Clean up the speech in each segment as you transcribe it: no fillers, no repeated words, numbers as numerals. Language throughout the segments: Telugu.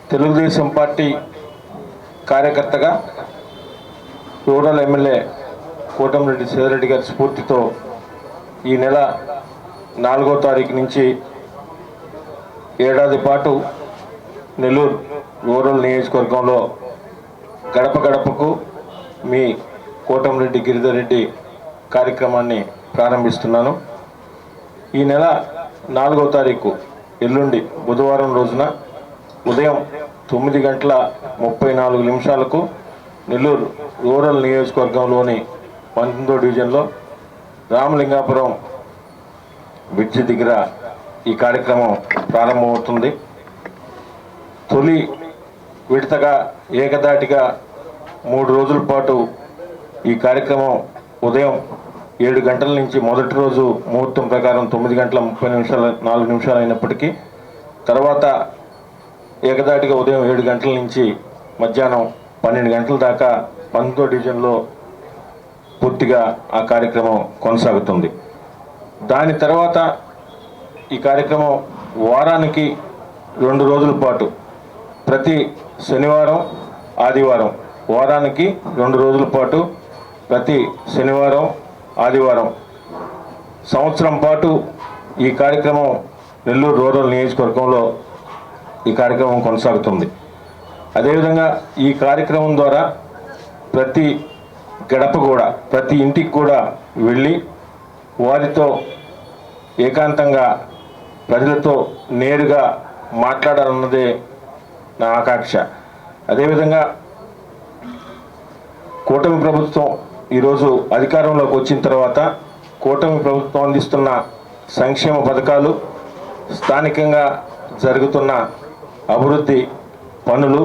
తెలుగుదేశం పార్టీ కార్యకర్తగా రూరల్ ఎమ్మెల్యే కోటమిరెడ్డి సేదరెడ్డి గారి స్ఫూర్తితో ఈ నెల 4వ తారీఖు నుంచి ఏడాది పాటు నెల్లూరు రూరల్ నియోజకవర్గంలో గడప గడపకు మీ కోటమిరెడ్డి గిరిధర్ రెడ్డి కార్యక్రమాన్ని ప్రారంభిస్తున్నాను. ఈ నెల 4వ తారీఖు ఎల్లుండి బుధవారం రోజున ఉదయం 9:34 నెల్లూరు రూరల్ నియోజకవర్గంలోని 19వ డివిజన్లో రామలింగాపురం బ్రిడ్జి దగ్గర ఈ కార్యక్రమం ప్రారంభమవుతుంది. తొలి విడతగా ఏకదాటిగా 3 రోజుల పాటు ఈ కార్యక్రమం ఉదయం 7 గంటల నుంచి మొదటి రోజు ముహూర్తం ప్రకారం 9:30 అయినప్పటికీ తర్వాత ఏకదాటిగా ఉదయం 7 గంటల నుంచి మధ్యాహ్నం 12 గంటల దాకా 19వ డివిజన్లో పూర్తిగా ఆ కార్యక్రమం కొనసాగుతుంది. దాని తర్వాత ఈ కార్యక్రమం వారానికి 2 రోజుల పాటు ప్రతి శనివారం ఆదివారం వారానికి 2 రోజుల పాటు ప్రతి శనివారం ఆదివారం సంవత్సరం పాటు ఈ కార్యక్రమం నెల్లూరు రూరల్ నియోజకవర్గంలో ఈ కార్యక్రమం కొనసాగుతుంది. అదేవిధంగా ఈ కార్యక్రమం ద్వారా ప్రతి గడప కూడా ప్రతి ఇంటికి కూడా వెళ్ళి వారితో ఏకాంతంగా ప్రజలతో నేరుగా మాట్లాడాలన్నదే నా ఆకాంక్ష. అదేవిధంగా కూటమి ప్రభుత్వం ఈరోజు అధికారంలోకి వచ్చిన తర్వాత కూటమి ప్రభుత్వం అందిస్తున్న సంక్షేమ పథకాలు, స్థానికంగా జరుగుతున్న అభివృద్ధి పనులు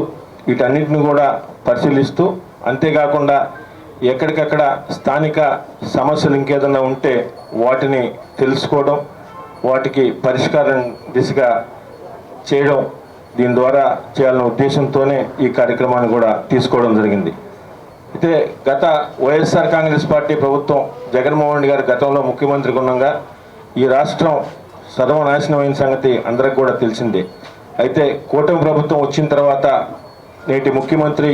వీటన్నిటిని కూడా పరిశీలిస్తూ, అంతేకాకుండా ఎక్కడికక్కడ స్థానిక సమస్యలు ఇంకేదన్నా ఉంటే వాటిని తెలుసుకోవడం, వాటికి పరిష్కారం దిశగా చేయడం, దీని ద్వారా చేయాలనే ఉద్దేశంతోనే ఈ కార్యక్రమాన్ని కూడా తీసుకోవడం జరిగింది. అయితే గత వైఎస్ఆర్ కాంగ్రెస్ పార్టీ ప్రభుత్వం జగన్మోహన్ రెడ్డి గారు గతంలో ముఖ్యమంత్రిగా ఉండగా ఈ రాష్ట్రం సర్వనాశనమైన సంగతి అందరికి కూడా తెలిసిందే. అయితే కూటమి ప్రభుత్వం వచ్చిన తర్వాత నేటి ముఖ్యమంత్రి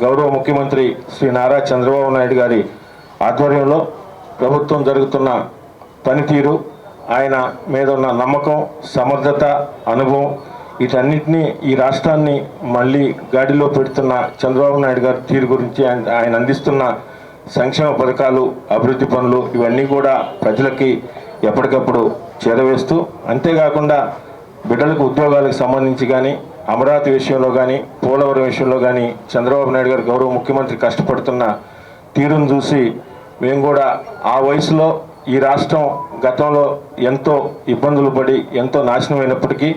గౌరవ ముఖ్యమంత్రి శ్రీ నారా చంద్రబాబు నాయుడు గారి ఆధ్వర్యంలో ప్రభుత్వం జరుగుతున్న పనితీరు, ఆయన మీద ఉన్న నమ్మకం, సమర్థత, అనుభవం వీటన్నిటినీ ఈ రాష్ట్రాన్ని మళ్ళీ గాడిలో పెడుతున్న చంద్రబాబు నాయుడు గారి తీరు గురించి, ఆయన అందిస్తున్న సంక్షేమ పథకాలు, అభివృద్ధి పనులు ఇవన్నీ కూడా ప్రజలకి ఎప్పటికప్పుడు చేరవేస్తూ, అంతేకాకుండా బిడ్డలకు ఉద్యోగాలకు సంబంధించి కానీ, అమరావతి విషయంలో కానీ, పోలవరం విషయంలో కానీ చంద్రబాబు నాయుడు గారు గౌరవ ముఖ్యమంత్రి కష్టపడుతున్న తీరును చూసి మేము కూడా ఆ వయసులో ఈ రాష్ట్రం గతంలో ఎంతో ఇబ్బందులు పడి ఎంతో నాశనమైనప్పటికీ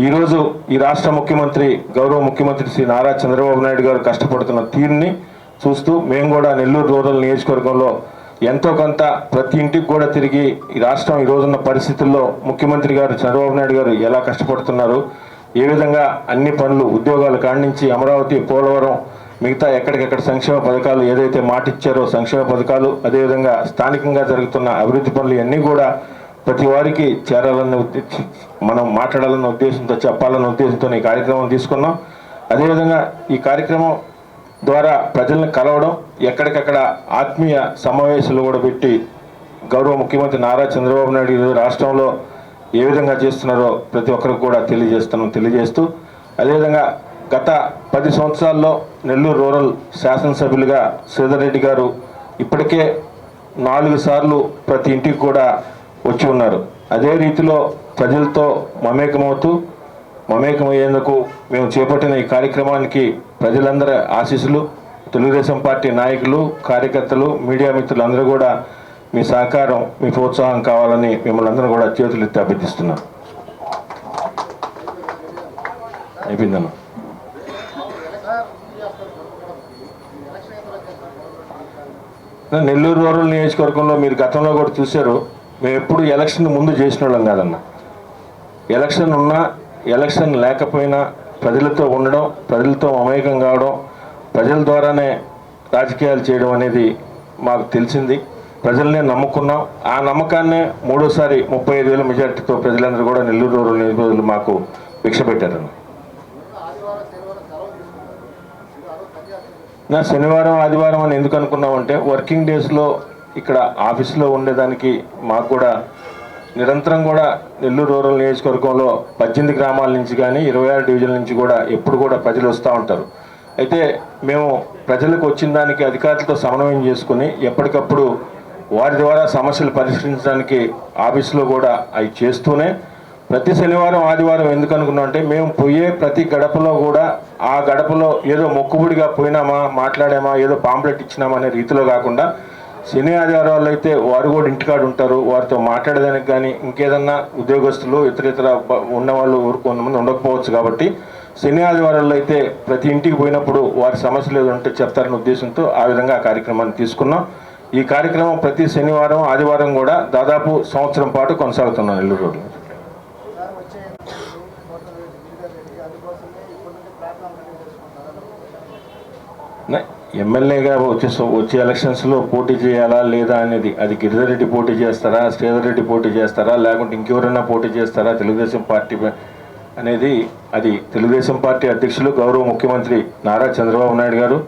ఈరోజు ఈ రాష్ట్ర ముఖ్యమంత్రి గౌరవ ముఖ్యమంత్రి శ్రీ నారా చంద్రబాబు నాయుడు గారు కష్టపడుతున్న తీరుని చూస్తూ మేము కూడా నెల్లూరు రూరల్ నియోజకవర్గంలో ఎంతో కొంత ప్రతి ఇంటికి కూడా తిరిగి ఈ రాష్ట్రం ఈ రోజున్న పరిస్థితుల్లో ముఖ్యమంత్రి గారు చంద్రబాబు నాయుడు గారు ఎలా కష్టపడుతున్నారు, ఏ విధంగా అన్ని పనులు ఉద్యోగాలు కాడించి అమరావతి, పోలవరం, మిగతా ఎక్కడికెక్కడ సంక్షేమ పథకాలు ఏదైతే మాట ఇచ్చారో సంక్షేమ పథకాలు, అదేవిధంగా స్థానికంగా జరుగుతున్న అభివృద్ధి పనులు ఇవన్నీ కూడా ప్రతి వారికి చేరాలన్న మనం మాట్లాడాలన్న ఉద్దేశంతో, చెప్పాలన్న ఉద్దేశంతో ఈ కార్యక్రమం తీసుకున్నాం. అదేవిధంగా ఈ కార్యక్రమం ద్వారా ప్రజలను కలవడం, ఎక్కడికక్కడ ఆత్మీయ సమావేశాలు కూడా పెట్టి గౌరవ ముఖ్యమంత్రి నారా చంద్రబాబు నాయుడు ఈరోజు రాష్ట్రంలో ఏ విధంగా చేస్తున్నారో ప్రతి ఒక్కరికి కూడా తెలియజేస్తూ, అదేవిధంగా గత 10 సంవత్సరాల్లో నెల్లూరు రూరల్ శాసనసభ్యులుగా సేదరెడ్డి గారు ఇప్పటికే 4 సార్లు ప్రతి ఇంటికి కూడా వచ్చి ఉన్నారు. అదే రీతిలో ప్రజలతో మమేకమయ్యేందుకు మేము చేపట్టిన ఈ కార్యక్రమానికి ప్రజలందరి ఆశీస్సులు, తెలుగుదేశం పార్టీ నాయకులు, కార్యకర్తలు, మీడియా మిత్రులు అందరూ కూడా మీ సహకారం, మీ ప్రోత్సాహం కావాలని మిమ్మల్ని అందరూ కూడా చేతులెత్తి అభ్యర్థిస్తున్నాం. అయిపోయిందన్న. నెల్లూరు రూరల్ నియోజకవర్గంలో మీరు గతంలో కూడా చూశారు, మేము ఎప్పుడు ఎలక్షన్ ముందు చేసిన వాళ్ళం కాదన్న. ఎలక్షన్ ఉన్నా ఎలక్షన్ లేకపోయినా ప్రజలతో ఉండడం, ప్రజలతో మమేకం కావడం, ప్రజల ద్వారానే రాజకీయాలు చేయడం అనేది మాకు తెలిసింది. ప్రజల్నే నమ్ముకున్నాం. ఆ నమ్మకాన్నే మూడోసారి 35,000 మెజార్టీతో ప్రజలందరూ కూడా నెల్లూరు రూరల్ నియోజకవర్గంలో మాకు భిక్ష పెట్టారన్న. నా శనివారం ఆదివారం అని ఎందుకు అనుకున్నామంటే వర్కింగ్ డేస్లో ఇక్కడ ఆఫీస్లో ఉండేదానికి మాకు కూడా నిరంతరం కూడా నెల్లూరు రూరల్ నియోజకవర్గంలో 18 గ్రామాల నుంచి కానీ 26 డివిజన్ల నుంచి కూడా ఎప్పుడు కూడా ప్రజలు వస్తూ ఉంటారు. అయితే మేము ప్రజలకు వచ్చిన దానికి అధికారులతో సమన్వయం చేసుకుని ఎప్పటికప్పుడు వారి ద్వారా సమస్యలు పరిష్కరించడానికి ఆఫీసులో కూడా అవి చేస్తూనే ప్రతి శనివారం ఆదివారం ఎందుకు అనుకున్నాం అంటే మేము పోయే ప్రతి గడపలో కూడా ఆ గడపలో ఏదో మొక్కుబడిగా పోయినామా మాట్లాడామా ఏదో పాంప్లెట్ ఇచ్చినామా అనే రీతిలో కాకుండా శని ఆదివారాలు అయితే వారు కూడా ఇంటికాడ ఉంటారు. వారితో మాట్లాడేదానికి కానీ ఇంకేదన్నా ఉద్యోగస్తులు ఇతర ఉన్నవాళ్ళు కొంతమంది ఉండకపోవచ్చు. కాబట్టి శని ఆదివారాల్లో అయితే ప్రతి ఇంటికి పోయినప్పుడు వారి సమస్యలు ఏదో ఉంటే చెప్తారనే ఉద్దేశంతో ఆ విధంగా ఆ కార్యక్రమాన్ని తీసుకున్నాం. ఈ కార్యక్రమం ప్రతి శనివారం ఆదివారం కూడా దాదాపు సంవత్సరం పాటు కొనసాగుతున్నాం నెల్లూరు రోడ్లో. ఎమ్మెల్యేగా వచ్చే ఎలక్షన్స్లో పోటీ చేయాలా లేదా అనేది అది గిరిధర్ రెడ్డి పోటీ చేస్తారా, శ్రీధర్ రెడ్డి పోటీ చేస్తారా, లేకుంటే ఇంకెవరైనా పోటీ చేస్తారా తెలుగుదేశం పార్టీ అనేది అది తెలుగుదేశం పార్టీ అధ్యక్షులు గౌరవ ముఖ్యమంత్రి నారా చంద్రబాబు నాయుడు గారు,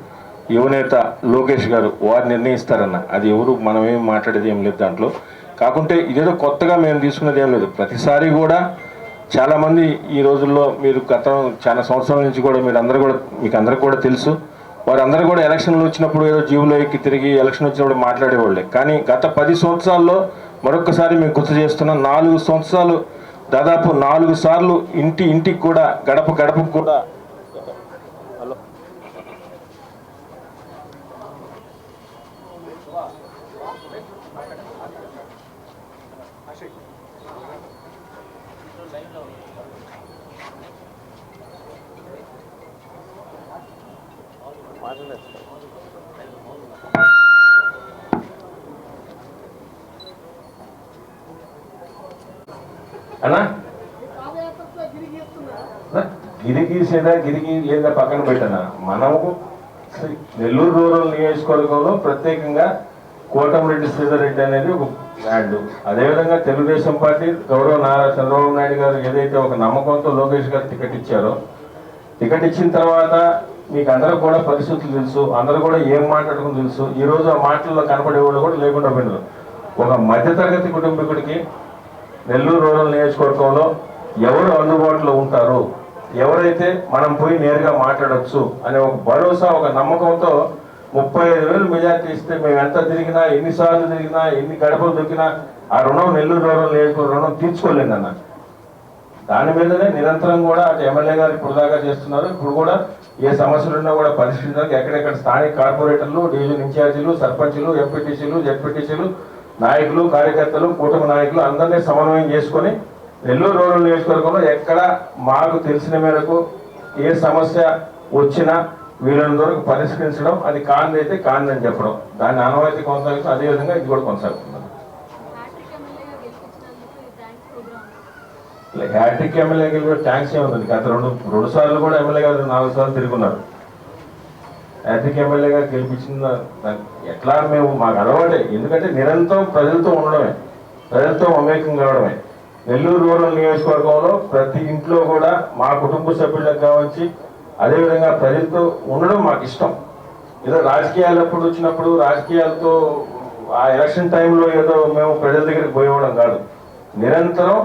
యువనేత లోకేష్ గారు వారు నిర్ణయిస్తారన్న. అది ఎవరు మనమేం మాట్లాడేది ఏం లేదు దాంట్లో. కాకుంటే ఇదేదో కొత్తగా మేము తీసుకునేది ఏం లేదు. ప్రతిసారి కూడా చాలామంది ఈ రోజుల్లో మీరు చాలా సంవత్సరాల నుంచి కూడా మీకు అందరికీ కూడా తెలుసు. వారందరూ కూడా ఎలక్షన్లు వచ్చినప్పుడు ఏదో జీవులో ఎక్కి తిరిగి ఎలక్షన్ వచ్చినప్పుడు మాట్లాడేవాళ్ళే. కానీ గత 10 సంవత్సరాల్లో మరొకసారి మేము గుర్తు చేస్తున్నాం, 4 సంవత్సరాలు దాదాపు 4 సార్లు ఇంటికి కూడా గడపకు కూడా అన్నా గిరికి లేదా పక్కన పెట్టనా. మనము నెల్లూరు రూరల్ నియోజకవర్గంలో ప్రత్యేకంగా కోటమిరెడ్డి శ్రీధర్ రెడ్డి అనేది ఒక బ్రాండ్. అదేవిధంగా తెలుగుదేశం పార్టీ గౌరవ నారా చంద్రబాబు నాయుడు గారు ఏదైతే ఒక నమ్మకంతో లోకేష్ గారు టికెట్ ఇచ్చారో, టికెట్ ఇచ్చిన తర్వాత మీకు అందరూ కూడా పరిస్థితులు తెలుసు, అందరూ కూడా ఏం మాట్లాడుకుని తెలుసు. ఈరోజు ఆ మాటల్లో కనపడేవాళ్ళు కూడా లేకుండా పోయినారు. ఒక మధ్యతరగతి కుటుంబీకుడికి నెల్లూరు రూరల్ నియోజకవర్గంలో ఎవరు అందుబాటులో ఉంటారు, ఎవరైతే మనం పోయి నేరుగా మాట్లాడవచ్చు అనే ఒక భరోసా, ఒక నమ్మకంతో 35,000 మెజార్టీ ఇస్తే మేము ఎంత తిరిగినా, ఎన్నిసార్లు తిరిగినా, ఎన్ని గడపలు దొరికినా ఆ రుణం నెల్లూరు రూరల్ నియోజకవర్గం రుణం తీర్చుకోలేదన్న. దాని మీదనే నిరంతరం కూడా అటు ఎమ్మెల్యే గారు ఇప్పుడు దాకా చేస్తున్నారు. ఇప్పుడు కూడా ఏ సమస్యలు ఉన్నా కూడా పరిష్కరించడానికి ఎక్కడెక్కడ స్థానిక కార్పొరేటర్లు, డివిజన్ ఇన్ఛార్జీలు, సర్పంచులు, ఎంపీటీసీలు, జెడ్పీటీసీలు, నాయకులు, కార్యకర్తలు, కూటమి నాయకులు అందరినీ సమన్వయం చేసుకొని నెల్లూరు రూరల్ నియోజకవర్గంలో ఎక్కడ మాకు తెలిసిన మేరకు ఏ సమస్య వచ్చినా వీళ్ళని వరకు పరిష్కరించడం, అది కాందైతే కాందని చెప్పడం, దాన్ని ఆనవాయితీ కొనసాగుతుంది. అదేవిధంగా ఇది కూడా కొనసాగుతుంది. హ్యాట్రిక్ ఎమ్మెల్యే కూడా ట్యాంక్స్ ఏముంది. గత రెండు సార్లు కూడా ఎమ్మెల్యే గారు 4 సార్లు తిరుగున్నారు. హ్యాట్రిక్ ఎమ్మెల్యేగా గెలిపించిన ఎట్లా మేము మాకు అలవాటే. ఎందుకంటే నిరంతరం ప్రజలతో ఉండడమే, ప్రజలతో మమేకం కావడమే. నెల్లూరు రూరల్ నియోజకవర్గంలో ప్రతి ఇంట్లో కూడా మా కుటుంబ సభ్యులకు కావచ్చు, అదేవిధంగా ప్రజలతో ఉండడం మాకు ఇష్టం. ఏదో రాజకీయాలప్పుడు వచ్చినప్పుడు రాజకీయాలతో ఆ ఎలక్షన్ టైంలో ఏదో మేము ప్రజల దగ్గరికి పోయేవడం కాదు. నిరంతరం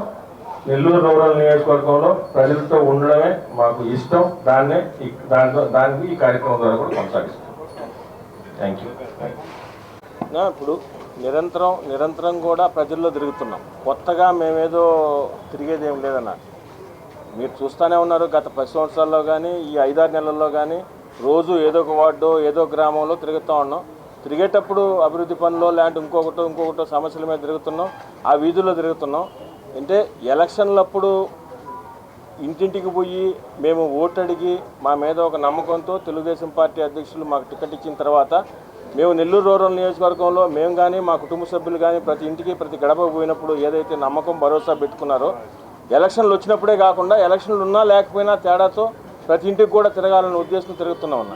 నెల్లూరు రూరల్ నియోజకవర్గంలో ప్రజలతో ఉండడమే మాకు ఇష్టం. దానికి ఈ కార్యక్రమం ద్వారా కూడా కొనసాగిస్తాం. Thank you. ఇప్పుడు నిరంతరం కూడా ప్రజల్లో తిరుగుతున్నాం. కొత్తగా మేమేదో తిరిగేది ఏం లేదన్న. మీరు చూస్తూనే ఉన్నారు. గత 10 సంవత్సరాల్లో కానీ ఈ 5-6 నెలల్లో కానీ రోజు ఏదో ఒక వార్డు, ఏదో గ్రామంలో తిరుగుతూ ఉన్నాం. తిరిగేటప్పుడు అభివృద్ధి పనులు లాంటి ఇంకొకటో సమస్యల మీద తిరుగుతున్నాం. ఆ వీధుల్లో తిరుగుతున్నాం. అంటే ఎలక్షన్లప్పుడు ఇంటింటికి పోయి మేము ఓటు అడిగి మా మీద ఒక నమ్మకంతో తెలుగుదేశం పార్టీ అధ్యక్షులు మాకు టికెట్ ఇచ్చిన తర్వాత మేము నెల్లూరు రూరల్ నియోజకవర్గంలో మేము కానీ మా కుటుంబ సభ్యులు కానీ ప్రతి ఇంటికి ప్రతి గడపకు పోయినప్పుడు ఏదైతే నమ్మకం భరోసా పెట్టుకున్నారో, ఎలక్షన్లు వచ్చినప్పుడే కాకుండా ఎలక్షన్లు ఉన్నా లేకపోయినా తేడాతో ప్రతి ఇంటికి కూడా తిరగాలనే ఉద్దేశం తిరుగుతున్నాం అన్న.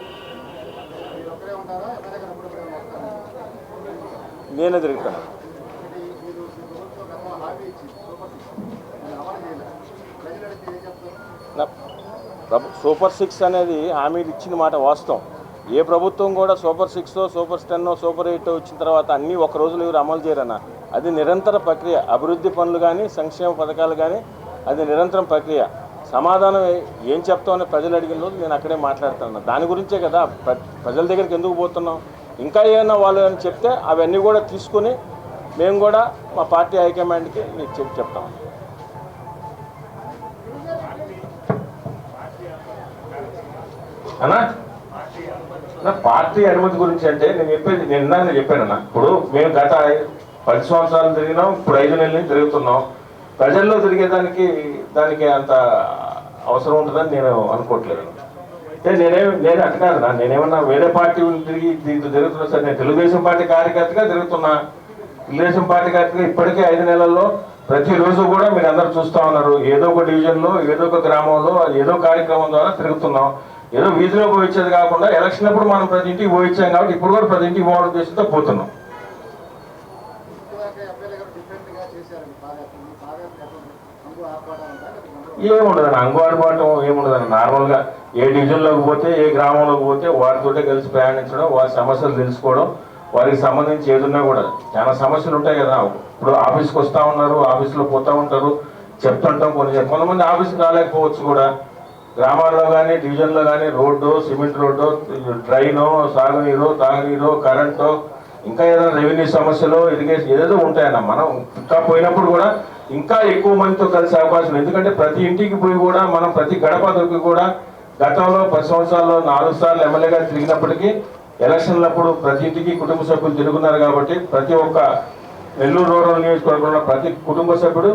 నేనే తిరుగుతాను. సూపర్ 6 అనేది హామీలు ఇచ్చిన మాట వాస్తవం. ఏ ప్రభుత్వం కూడా సూపర్ 6, సూపర్ 10, సూపర్ 8 వచ్చిన తర్వాత అన్నీ ఒక రోజులో ఎవరు అమలు చేయరన్న. అది నిరంతర ప్రక్రియ. అభివృద్ధి పనులు కానీ సంక్షేమ పథకాలు కానీ అది నిరంతరం ప్రక్రియ. సమాధానం ఏం చెప్తామని ప్రజలు అడిగిన రోజు నేను అక్కడే మాట్లాడుతున్నాను. దాని గురించే కదా ప్రజల దగ్గరికి ఎందుకు పోతున్నాం. ఇంకా ఏమైనా వాళ్ళు అని చెప్తే అవన్నీ కూడా తీసుకుని మేము కూడా మా పార్టీ హైకమాండ్కి మీకు చెప్తాం. అన్నా పార్టీ అనుమతి గురించి అంటే నేను చెప్పేది నేను చెప్పానన్నా. ఇప్పుడు మేము గత 10 సంవత్సరాలు తిరిగినాం, ఇప్పుడు 5 నెలల నుంచి తిరుగుతున్నాం. ప్రజల్లో దానికి అంత అవసరం ఉంటుందని నేను అనుకోవట్లేదు. నేను అట్లా కాదన్నా, నేనేమన్నా వేరే పార్టీ తిరిగి దీంతో తిరుగుతున్నా సార్. నేను తెలుగుదేశం పార్టీ కార్యకర్తగా తిరుగుతున్నా. తెలుగుదేశం పార్టీ కార్యకర్తగా ఇప్పటికే 5 నెలల్లో ప్రతిరోజు కూడా మీరు అందరూ చూస్తూ ఉన్నారు. ఏదో ఒక డివిజన్లో, ఏదో ఒక గ్రామంలో, ఏదో కార్యక్రమం ద్వారా తిరుగుతున్నాం. ఏదో వీధిలో పోయించేది కాకుండా ఎలక్షన్ అప్పుడు మనం ప్రతి ఇంటికి పోయించాం కాబట్టి ఇప్పుడు కూడా ప్రతి ఇంటికి పోవడం చేస్తూ పోతున్నాం. ఏముండదన్న అంగు ఆడుకోవటం ఏముండదన్న. నార్మల్గా ఏ డివిజన్లోకి పోతే, ఏ గ్రామంలోకి పోతే వారితోటే కలిసి ప్రయాణించడం, వారి సమస్యలు తెలుసుకోవడం, వారికి సంబంధించి ఏదున్నా కూడా చాలా సమస్యలు ఉంటాయి కదా. ఇప్పుడు ఆఫీస్కి వస్తూ ఉన్నారు, ఆఫీస్లో పోతూ ఉంటారు, చెప్తుంటాం. కొంతమంది ఆఫీస్కి రాలేకపోవచ్చు కూడా. గ్రామాల్లో కానీ డివిజన్లో కానీ రోడ్డు, సిమెంట్ రోడ్డు, డ్రైను, సాగునీరు, తాగునీరు, కరెంటు, ఇంకా ఏదైనా రెవెన్యూ సమస్యలు, ఇరిగేషన్ ఏదేదో ఉంటాయన్న. మనం ఇంకా పోయినప్పుడు కూడా ఇంకా ఎక్కువ మందితో కలిసే అవకాశం. ఎందుకంటే ప్రతి ఇంటికి పోయి కూడా మనం ప్రతి గడపకి కూడా గతంలో 10 సంవత్సరాల్లో 4 సార్లు ఎమ్మెల్యేగా తిరిగినప్పటికీ ఎలక్షన్లప్పుడు ప్రతి ఇంటికి కుటుంబ సభ్యులు తిరుగుతున్నారు. కాబట్టి ప్రతి ఒక్క నెల్లూరు రూరల్ నియోజకవర్గంలో ప్రతి కుటుంబ సభ్యుడు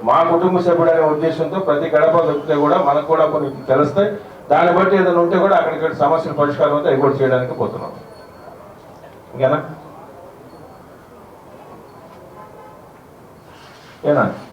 మా కుటుంబ సభ్యుడు అనే ఉద్దేశంతో ప్రతి గడప దొరికితే కూడా మనకు కూడా కొన్ని తెలుస్తాయి. దాన్ని బట్టి ఏదైనా ఉంటే కూడా అక్కడిక్కడ సమస్యల పరిష్కారం అయితే అవి కూడా చేయడానికి పోతున్నాం. ఇంకేనా ఏనా